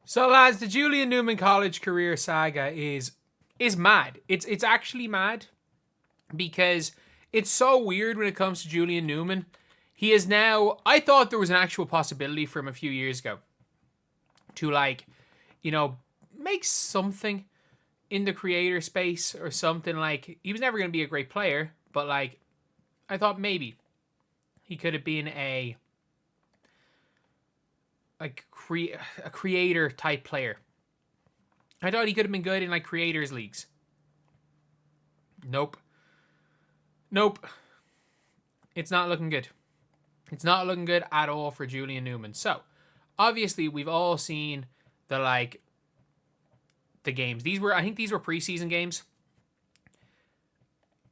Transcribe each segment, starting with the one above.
So, lads, the Julian Newman college career saga is mad. It's actually mad because it's so weird when it comes to Julian Newman. He is now. I thought there was an actual possibility for him a few years ago to you know, make something in the creator space or something. Like he was never going to be a great player, but I thought maybe he could have been a creator type player. I thought he could have been good in creators leagues. Nope. Nope. It's not looking good. It's not looking good at all for Julian Newman. So, obviously, we've all seen the games. I think these were preseason games.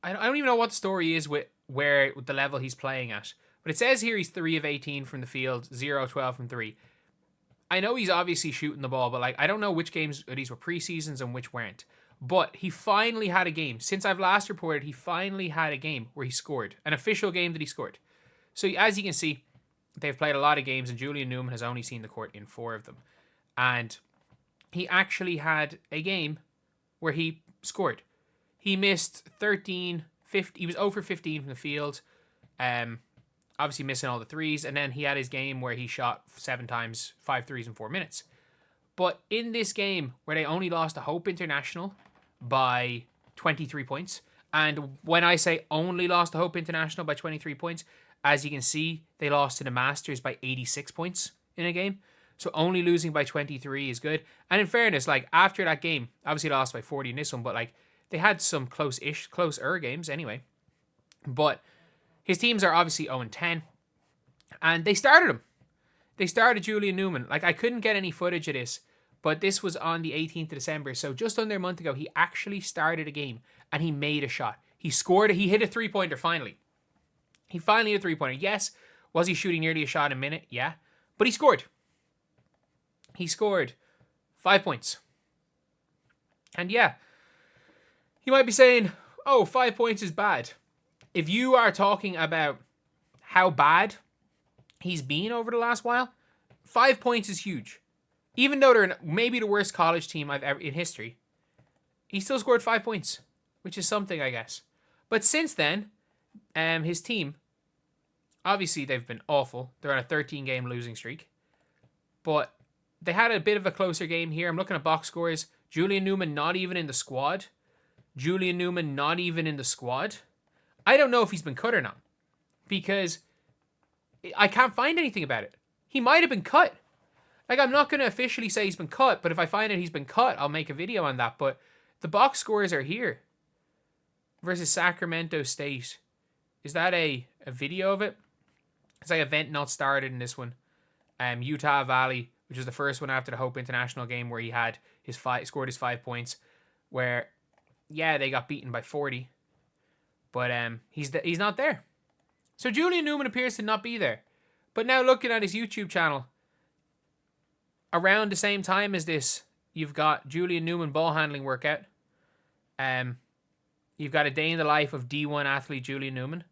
I don't even know what the story is with the level he's playing at. But it says here he's 3 of 18 from the field, 0 of 12 from 3. I know he's obviously shooting the ball, but I don't know which games these were preseasons and which weren't. But he finally had a game. Since I've last reported, he finally had a game where he scored. An official game that he scored. So as you can see, they've played a lot of games and Julian Newman has only seen the court in 4 of them. And he actually had a game where he scored. He missed 13, 15. He was 0 for 15 from the field. Obviously missing all the threes. And then he had his game where he shot 7 times, 5 threes in 4 minutes. But in this game where they only lost to Hope International by 23 points. And when I say only lost to Hope International by 23 points, as you can see, they lost to the Masters by 86 points in a game. So only losing by 23 is good. And in fairness, after that game, obviously lost by 40 in this one, but they had some closer games anyway. But his teams are obviously 0-10. And they started him. They started Julian Newman. I couldn't get any footage of this, but this was on the 18th of December. So just under a month ago, he actually started a game and he made a shot. He scored. He hit a 3-pointer finally. He finally hit a 3-pointer. Yes, was he shooting nearly a shot a minute? Yeah. But he scored. He scored 5 points. And yeah, you might be saying, oh, 5 points is bad. If you are talking about how bad he's been over the last while, 5 points is huge. Even though they're maybe the worst college team I've ever in history, he still scored 5 points, which is something, I guess. But since then, his team, obviously they've been awful. They're on a 13-game losing streak. But they had a bit of a closer game here. I'm looking at box scores. Julian Newman not even in the squad. Julian Newman not even in the squad. I don't know if he's been cut or not. Because I can't find anything about it. He might have been cut. I'm not going to officially say he's been cut, but if I find out he's been cut, I'll make a video on that. But the box scores are here. Versus Sacramento State. Is that a video of it? It's event not started in this one. Utah Valley, which was the first one after the Hope International game where he had scored his 5 points. Where, yeah, they got beaten by 40. But he's not there. So Julian Newman appears to not be there. But now looking at his YouTube channel, around the same time as this, you've got Julian Newman ball handling workout. You've got a day in the life of D1 athlete Julian Newman.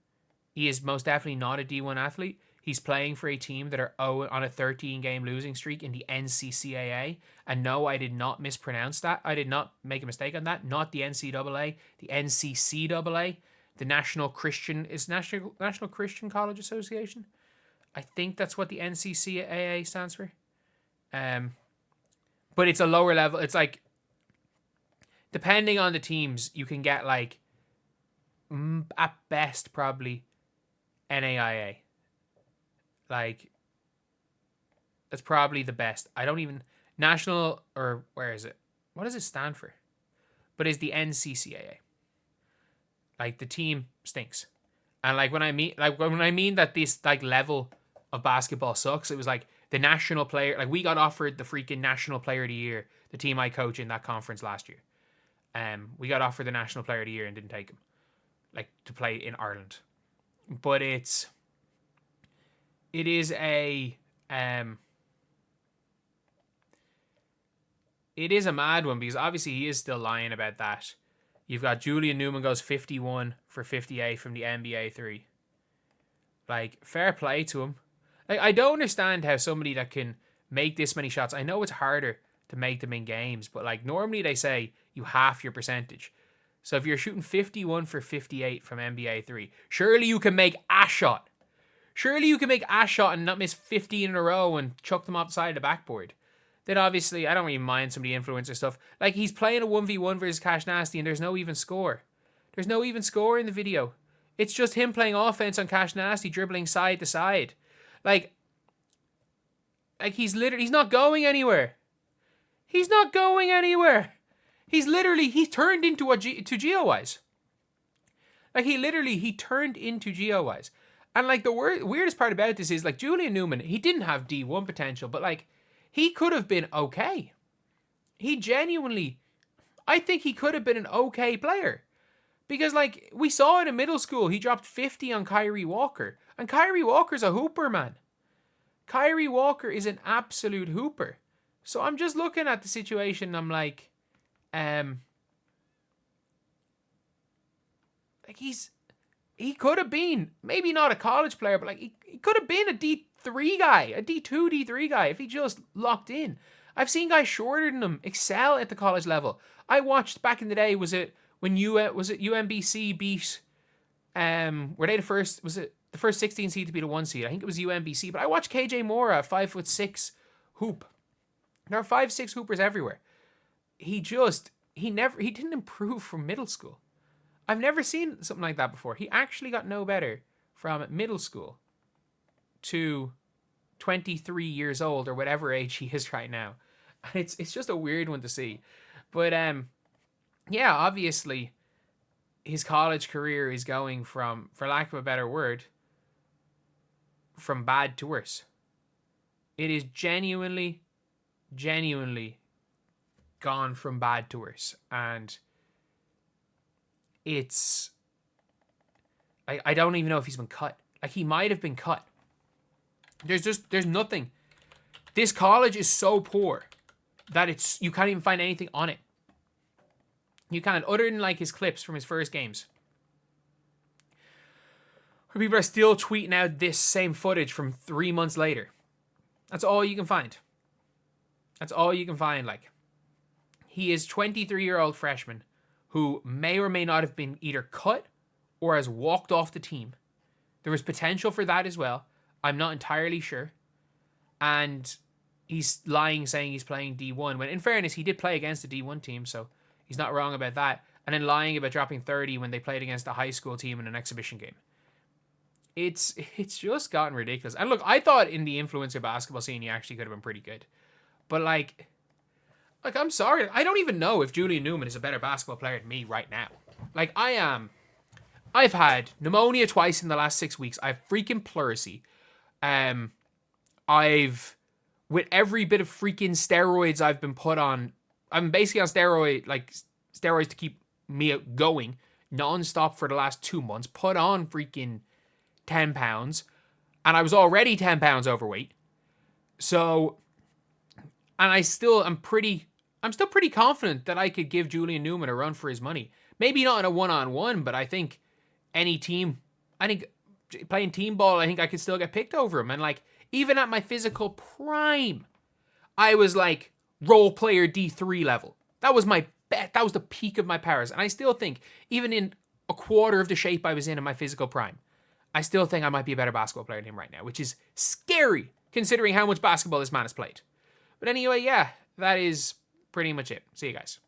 He is most definitely not a D1 athlete. He's playing for a team that are on a 13-game losing streak in the NCCAA. And no, I did not mispronounce that. I did not make a mistake on that. Not the NCAA, the NCCAA, the National Christian College Association. I think that's what the NCCAA stands for. But it's a lower level. It's depending on the teams, you can get at best probably NAIA. That's probably the best. I don't even national, or where is it? What does it stand for? But it's the NCCAA. The team stinks. And when I mean that this level of basketball sucks, it was the national player, we got offered the freaking national player of the year, the team I coach in that conference last year. We got offered the national player of the year and didn't take him, to play in Ireland. But it is a mad one because obviously he is still lying about that. You've got Julian Newman goes 51 for 58 from the NBA 3. Fair play to him. I don't understand how somebody that can make this many shots, I know it's harder to make them in games. But like normally they say you half your percentage. So if you're shooting 51 for 58 from NBA 3, surely you can make a shot. Surely you can make a shot and not miss 15 in a row and chuck them off the side of the backboard. Then obviously, I don't really mind some of the influencer stuff. Like, he's playing a 1v1 versus Cash Nasty and there's no even score. There's no even score in the video. It's just him playing offense on Cash Nasty, dribbling side to side. Like he's not going anywhere. He's not going anywhere. He's turned into to GeoWise. Like, he turned into GeoWise. And like the weirdest part about this is, like, Julian Newman, he didn't have D1 potential, but like, he could have been okay. I think he could have been an okay player. Because, like, we saw it in middle school, he dropped 50 on Kyrie Walker. And Kyrie Walker's a hooper, man. Kyrie Walker is an absolute hooper. So I'm just looking at the situation and I'm like, he could have been, maybe not a college player, but like he could have been a D3 guy, a D2, D3 guy if he just locked in. I've seen guys shorter than him excel at the college level. I watched back in the day, was it UMBC beat, were they the first 16 seed to beat a 1 seed? I think it was UMBC, but I watched KJ Mora, 5'6" hoop. There are 5'6" hoopers everywhere. He didn't improve from middle school. I've never seen something like that before. He actually got no better from middle school to 23 years old or whatever age he is right now. And it's just a weird one to see. But yeah, obviously his college career is going from, for lack of a better word, from bad to worse. It is genuinely gone from bad to worse. And it's, I don't even know if he's been cut. Like, he might have been cut. There's nothing. This college is so poor that you can't even find anything on it. You can't, other than like his clips from his first games, where people are still tweeting out this same footage from 3 months later. That's all you can find. That's all you can find. Like, he is 23-year-old freshman who may or may not have been either cut or has walked off the team. There was potential for that as well. I'm not entirely sure. And he's lying, saying he's playing D1, when in fairness, he did play against the D1 team, so he's not wrong about that. And then lying about dropping 30 when they played against a high school team in an exhibition game. It's just gotten ridiculous. And look, I thought in the influencer basketball scene, he actually could have been pretty good. But like, I'm sorry. I don't even know if Julian Newman is a better basketball player than me right now. Like, I am. I've had pneumonia twice in the last 6 weeks. I have freaking pleurisy. I've, with every bit of freaking steroids I've been put on, I'm basically on steroids to keep me going non-stop for the last 2 months, put on freaking 10 pounds, and I was already 10 pounds overweight. So, and I'm still pretty confident that I could give Julian Newman a run for his money. Maybe not in a one-on-one, but I think playing team ball, I think I could still get picked over him. And like, even at my physical prime, I was like role player D3 level. That was my bet. That was the peak of my powers. And I still think, even in a quarter of the shape I was in my physical prime, I still think I might be a better basketball player than him right now, which is scary considering how much basketball this man has played. But anyway, yeah, that is pretty much it. See you guys.